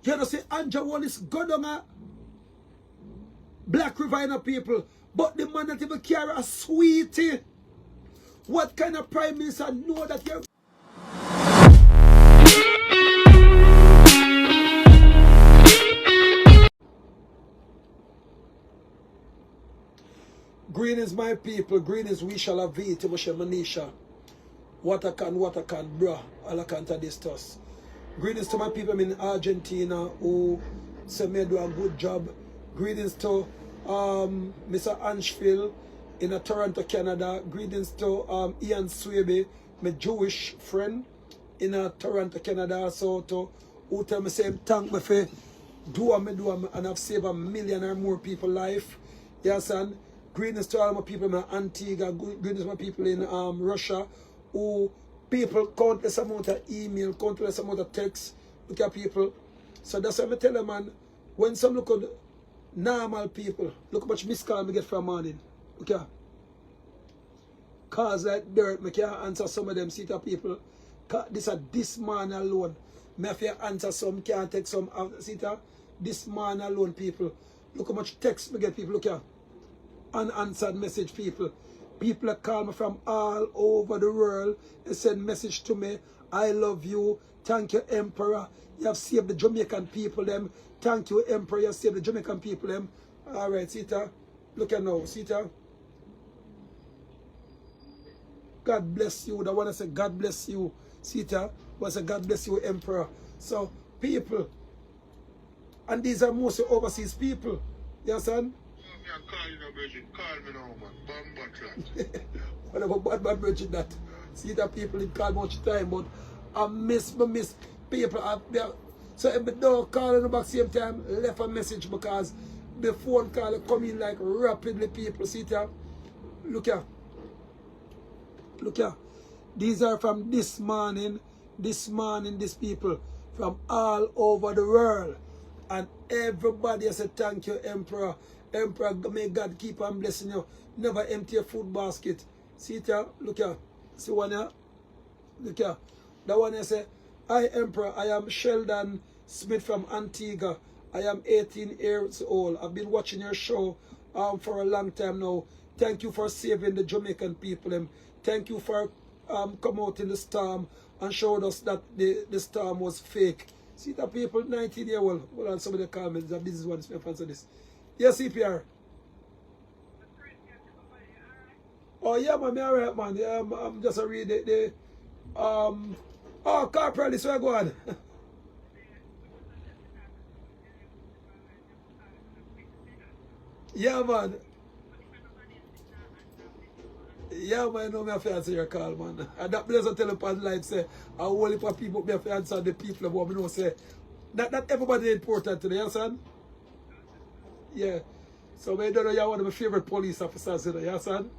You know, say Andrew Wallace go down a Black River people, but the man not even carry a sweetie. What kind of prime minister know that you're green is my people, green is we shall have it, Moshe Manisha. What I can, bruh. All I can discuss. Greetings to my people in Argentina who say me do a good job. Greetings to Mr. Anshfield in Toronto, Canada. Greetings to Ian Swaby, my Jewish friend in Toronto, Canada. So to who tell me same thank me for do and I've saved 1 million or more people life. Yes, and greetings to all my people in Antigua. Greetings to my people in Russia. Who people countless amount of email, countless amount of text, look at people. So that's why I tell them, man, when some look at normal people, look how much missed call me get from morning. Look at cars like dirt, I can't answer some of them city people. This man alone. Me have to answer some, can't take some city. This man alone, people. Look how much text me get, people. Look at unanswered message, people. People that call me from all over the world and send message to me. I love you. Thank you, Emperor. You have saved the Jamaican people, them. Thank you, Emperor. You have saved the Jamaican people, them. All right, Sita. Look at now, Sita. God bless you. The one that said, God bless you, Sita. Was a God bless you, Emperor. So, people. And these are mostly overseas people. You understand? Call me now, man. What about bad virgin that? See that people in call much time, but I miss people. So if I don't call in the back same time, left a message because the phone call come in like rapidly, people. See that? Look here. Look here. These are from this morning, these people from all over the world. And everybody has said thank you, Emperor. Emperor, may God keep on blessing you. Never empty a food basket. See it here? Look here. See one here? Look here. That one here say, hi Emperor, I am Sheldon Smith from Antigua. I am 18 years old. I've been watching your show for a long time now. Thank you for saving the Jamaican people. Thank you for coming out in the storm and showed us that the storm was fake. See that people 19 years old. Hold on, some of the comments. This is one is answer this. Yes, CPR. Oh yeah, man, me alright, man. Yeah, I'm just a read the oh, Corporal, this way go on. Yeah, man. Yeah, man, I know me have to answer your call, man. And that place I tell you on live say, I only for people me have to answer the people but me know say not everybody is important today, you understand? Yeah. So I don't know you're one of my favorite police officers, you understand?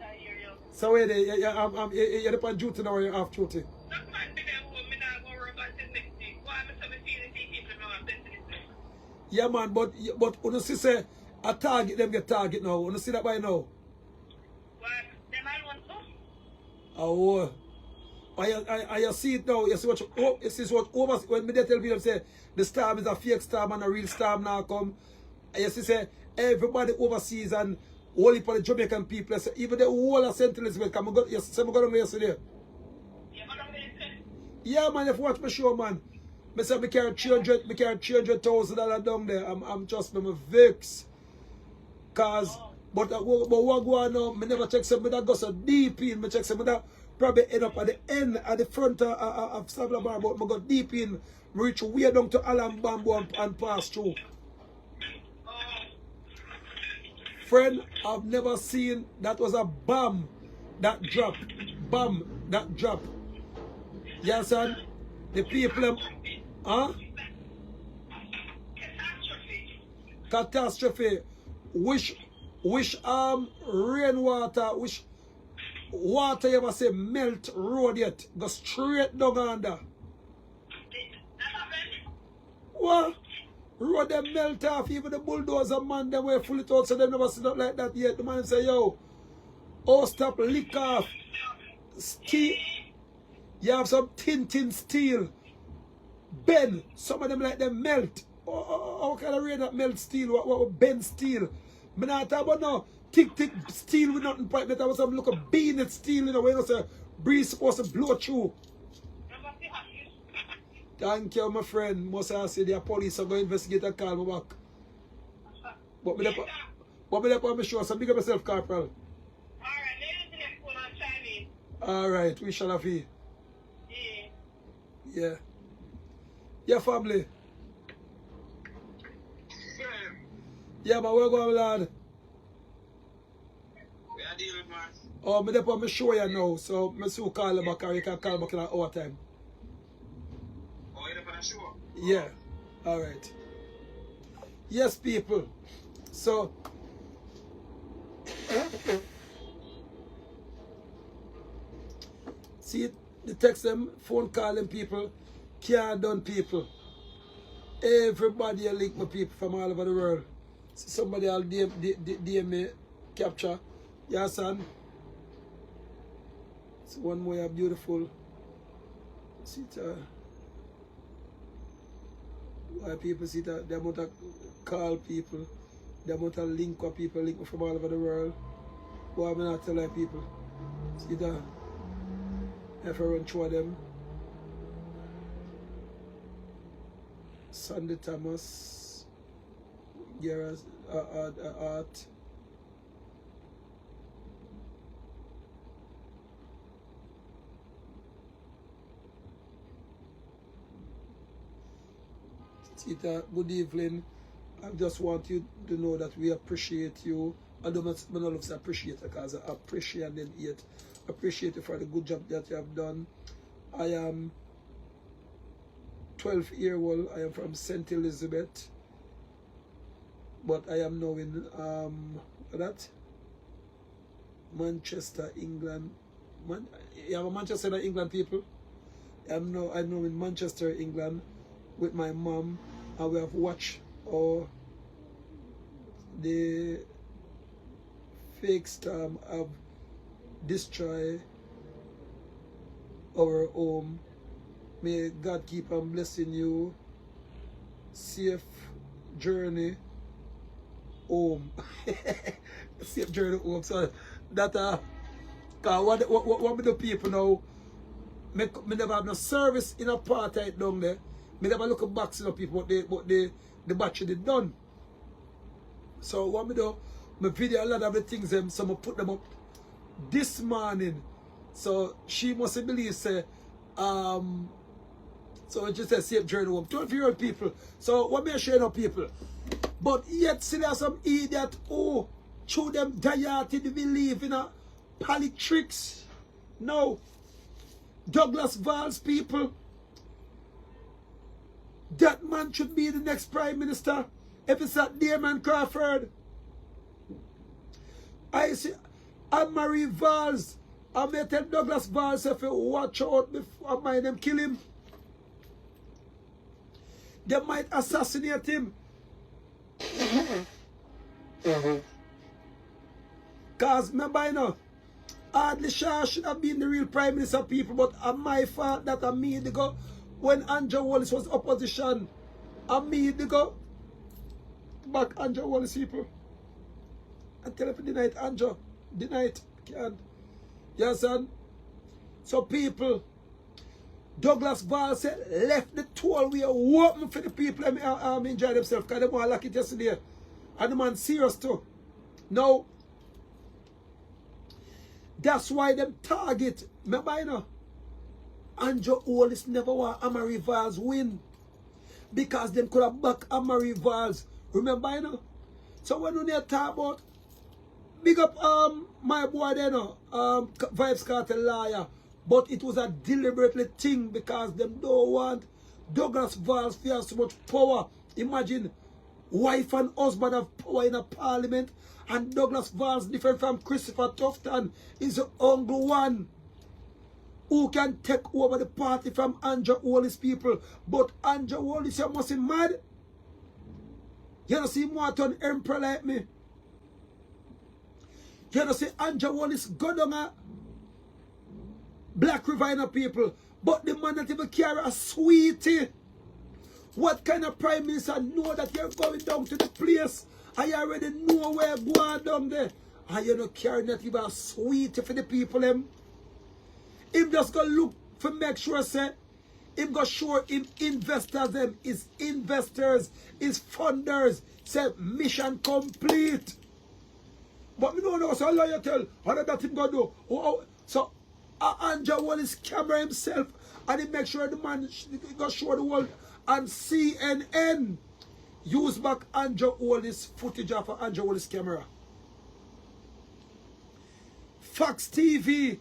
I hear you. So where they you're on duty now or you're off duty? Yeah, man, but when you see say a target, them get target now. When you see that by now? Oh, I see it now. You see what over when me they tell people say the storm is a fake storm and a real storm now come. You see say everybody overseas and only for the Jamaican people. Say, even the whole of St. Elizabeth. Come go. You see me go down there yesterday. Yeah, man. If you watch my show, man. Me say me carry $300,000 down there. I'm just me vex. Cause but what go on now, me never check some me that go so deep in, me check some me that probably end up at the end at the front of Sabla Bar, but me go deep in, reach way down to Alam Bamboo and pass through. Friend, I've never seen that was a bomb that drop. Bomb that drop. You understand? The people huh? Catastrophe. Wish rainwater, wish water you ever say melt road yet. Go straight down under. What? Road them melt off, even the bulldozer man them way full it out, so they never see nothing like that yet. The man say, yo, oh stop lick off. Steel. You have some tin steel. Ben, some of them like them melt. How can I read that melt steel? What Ben steel? Me not talk about no thick steel with nothing pipe. That was some look of bean steel, you know, when you say breeze supposed to blow through. Thank you, my friend. Must I say the police are going to investigate and call me back. But me up on my show, so big up myself, Corporal. Alright, we shall have you. Yeah. Yeah, family. Yeah, but we're going, lad. We are dealing, man. Oh, me up on my show you now, so me soon call you back, or you can call back in an hour time. Oh, you're up on the show? Yeah. Alright. Yes, people. So, see, the text them, phone calling people, can't done people. Everybody link my people from all over the world. See somebody will DM me, capture. Yeah, son. It's one more beautiful. See it, why people see that, the amount of call people, the amount of link with people, link from all over the world. Why am I not telling people? See that? If I run through them. Sunday Thomas, Gera's art. Tita, good evening. I just want you to know that we appreciate you. I don't know if I appreciate it because I appreciate them yet. Appreciate you for the good job that you have done. I am 12-year-old. I am from St. Elizabeth. But I am now in Manchester, England. You have a Manchester, England people? I'm now in Manchester, England with my mom, and we have watched the fake storm have destroyed our home. May God keep on blessing you. Safe journey home. Safe journey home. So that cause what the people now, me never have no service in apartheid down there. Me never look at boxing of people, but the battery did done. So what me do, me video a lot of the things them, so I put them up this morning. So she must believe say so it just says safe journey home. 12-year-old people. So what me I share now people? But yet see there are some idiot who through them diety they believe in a politics. No. Douglas Valls people. That man should be the next Prime Minister if it's that Damon Crawford. I see Marie Valls. I may tell Douglas Valls if you watch out before I mind them kill him. They might assassinate him. Because remember, you know, Hardly Shah should have been the real Prime Minister people, but my fault that I made the go. When Andrew Wallace was opposition, I made the go back Andrew Wallace people. I tell you for the night, Andrew, the night, can't. Yes, son. So people, Douglas Valls said, left the toll way open for the people and enjoy themselves because they want to lock it yesterday. And the man serious too. Now, that's why them target, remember, you know, Andrew Wallace never want Amari Valls win. Because them could have backed Amari Valls. Remember, you know? So when we talk about, big up my boy there, you know, Vibes Cartel Lawyer. But it was a deliberately thing because them don't want Douglas Valls to have so much power. Imagine, wife and husband have power in a parliament, and Douglas Valls, different from Christopher Tufton, is the only one who can take over the party from Andrew Wallace people. But Andrew Wallace, you must be mad. You don't see more turn emperor like me. You don't see Andrew Wallace go down a Black River people. But the man that even carry a sweetie. What kind of prime minister know that you're going down to the place and you already know where you're going down there? And you don't carry not even a sweet for the people them. Him just go look for make sure say him go show him investors them, his investors, his funders, say mission complete. But we don't know, so Allah you tell, how that him go do? So Andrew will his camera himself and he make sure the man go show the world and CNN use back Andrew all this footage of Andrew all his camera. Fox TV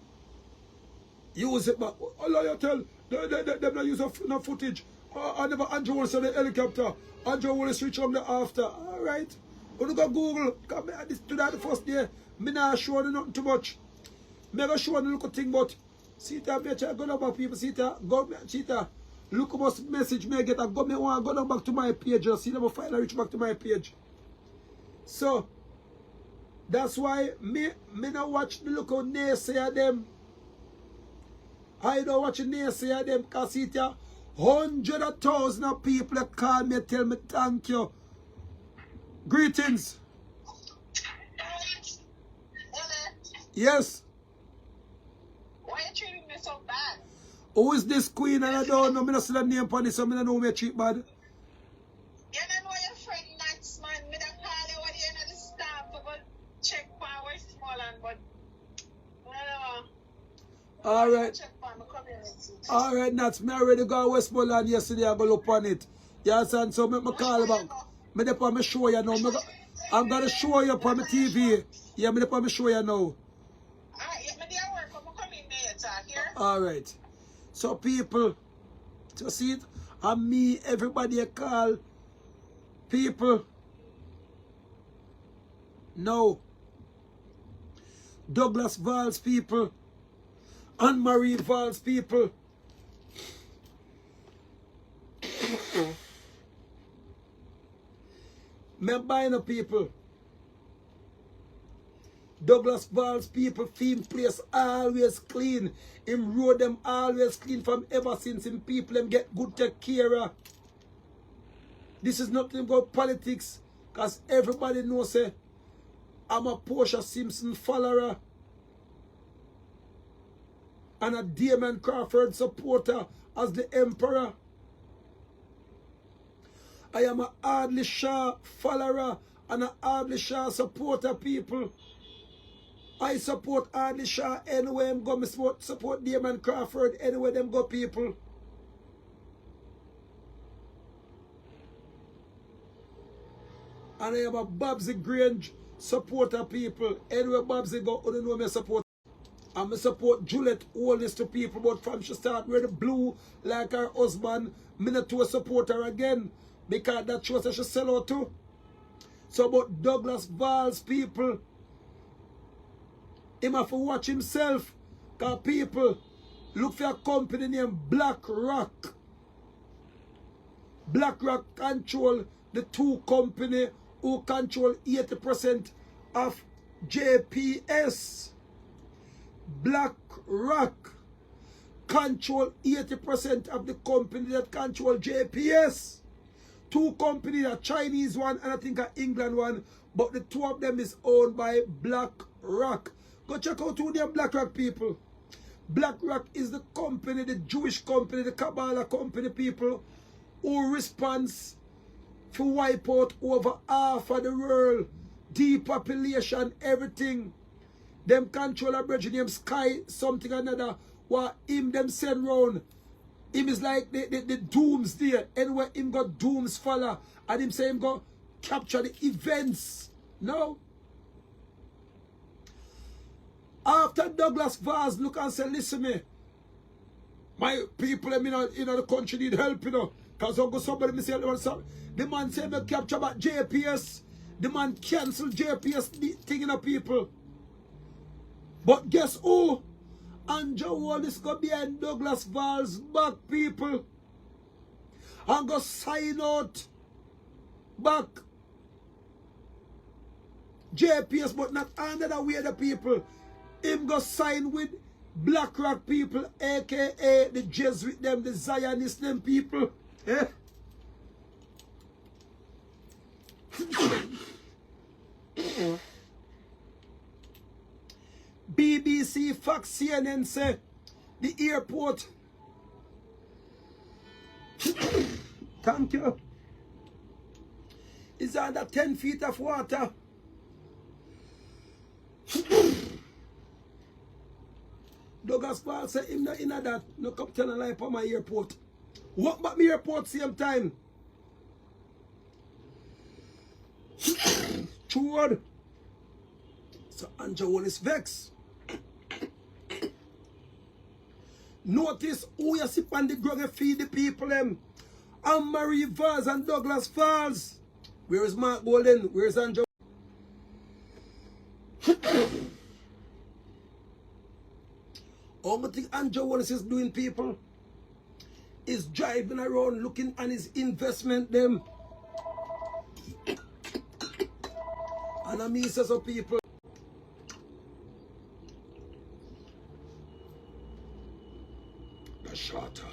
use it back. Allah you tell, them not use no footage. I never Andrew will say the helicopter. Andrew will switch on the after. Alright. When you go Google, come this to that the first day. Me not show you nothing too much. Me go show you little thing, but see that me try go number people, see that go see that look how much message me get. I go me want to go down back to my page. Just see them finally reach back to my page. So that's why me not watch the look how naysayer them. I don't watch the naysayer them because see that 100,000 of people that call me tell me thank you. Greetings. Yes. Why are you treating me so bad? Who is this queen? And I don't know. I don't see the name on this, so I don't know me cheap bad. You don't know your friend Nats, man. I don't call you at the end of the staff to go check for Westmoreland, but Alright. check for my community. Alright, Nats. Me already got Westmoreland yesterday. I go look on it. You understand? So me call back. Me dey on me show you now. I'm gonna show you on my TV. Yeah, me dey on me show you now. Alright. So people, to see it, and me, everybody call people. No. Douglas Valls people. Anne-Marie Valls people. Me buying up people. Douglas Valls people, theme place always clean. Him road them always clean from ever since him people them get good take care of. This is nothing about politics, because everybody knows say I'm a Portia Simpson follower and a Damon Crawford supporter as the emperor. I am a Hardly Shaw follower and a Hardly Shaw supporter, people. I support Hardly Shaw anywhere I'm go. I support Damon Crawford anywhere them go, people. And I am a Babsy Grange supporter, people. Anywhere Babsy go, I don't know me support. And I support Juliet Holness to people, but from she start wearing blue like her husband, me not to support her again. Because that shows that she sell out too. So about Douglas Valls, people, him have to watch himself. Because people, look for a company named BlackRock. BlackRock control the two company who control 80% of JPS. BlackRock control 80% of the company that control JPS. Two companies, a Chinese one and I think an England one, but the two of them is owned by BlackRock. Go check out who them BlackRock people. BlackRock is the company, the Jewish company, the Kabbalah company people who responds for wipe out over half of the world, depopulation, everything. Them control a bridge named Sky something another, what him them send round. Him is like the doomsday. Anyway, him got dooms follow. And him say him go capture the events. No. After Douglas Valls look and say, listen me, my people in the country need help, you know. Because somebody me say, the man say me capture back JPS. The man cancel JPS thing in the people. But guess who? Andrew Wallace go behind Douglas Valls back, people. And go sign out back JPS, but not another way the people. Him go sign with BlackRock people, aka the Jesuit them, the Zionist them people. Eh? Fox CNN say the airport. Thank you. Is under 10 feet of water. Douglas Paul said him not in that. No come tell a lie for my airport. What about my airport same time? True word. So Andrew is vexed. Notice who you sit on the ground and feed the people them. And Marie Vaz and Douglas Falls. Where is Mark Golden? Where is Andrew? All I think Andrew Wallace is doing, people, is driving around looking at his investment them. And I mean, says some people. The shorter.